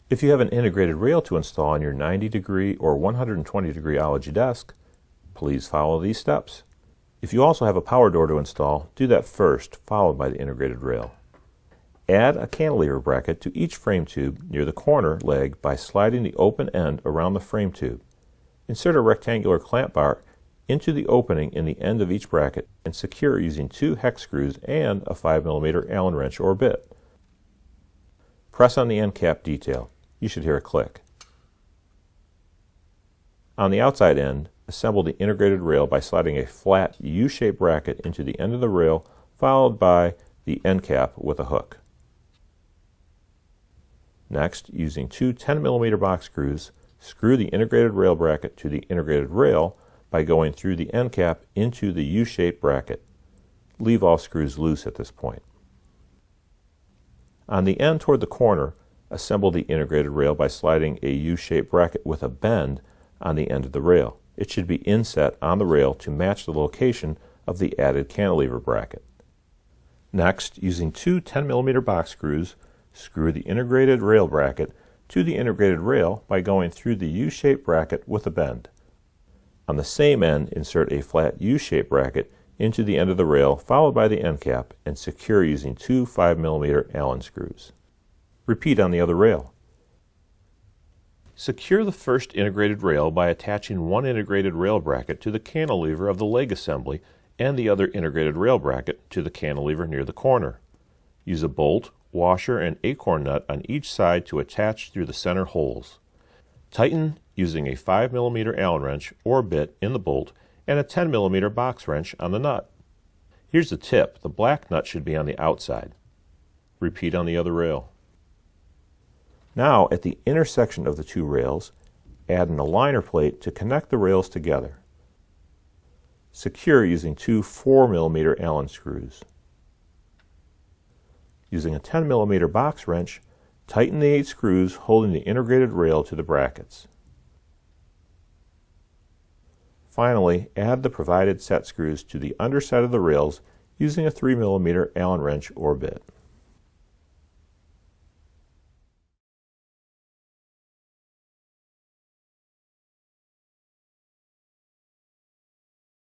If you have an integrated rail to install on your 90-degree or 120-degree Ology desk, please follow these steps. If you also have a power door to install, do that first, followed by the integrated rail. Add a cantilever bracket to each frame tube near the corner leg by sliding the open end around the frame tube. Insert a rectangular clamp bar into the opening in the end of each bracket and secure using 2 hex screws and a 5mm Allen wrench or bit. Press on the end cap detail. You should hear a click. On the outside end, assemble the integrated rail by sliding a flat U-shaped bracket into the end of the rail, followed by the end cap with a hook. Next, using 2 10mm box screws, screw the integrated rail bracket to the integrated rail by going through the end cap into the U-shaped bracket. Leave all screws loose at this point. On the end toward the corner, assemble the integrated rail by sliding a U-shaped bracket with a bend on the end of the rail. It should be inset on the rail to match the location of the added cantilever bracket. Next, using 2 10mm box screws, screw the integrated rail bracket to the integrated rail by going through the U-shaped bracket with a bend. On the same end, insert a flat U-shaped bracket into the end of the rail, followed by the end cap, and secure using 2 5mm Allen screws. Repeat on the other rail. Secure the first integrated rail by attaching one integrated rail bracket to the cantilever of the leg assembly and the other integrated rail bracket to the cantilever near the corner. Use a bolt, washer, and acorn nut on each side to attach through the center holes. Tighten using a 5mm Allen wrench or bit in the bolt and a 10mm box wrench on the nut. Here's the tip. The black nut should be on the outside. Repeat on the other rail. Now, at the intersection of the two rails, add an aligner plate to connect the rails together. Secure using 2 4mm Allen screws. Using a 10mm box wrench, tighten the 8 screws holding the integrated rail to the brackets. Finally, add the provided set screws to the underside of the rails using a 3mm Allen wrench or bit.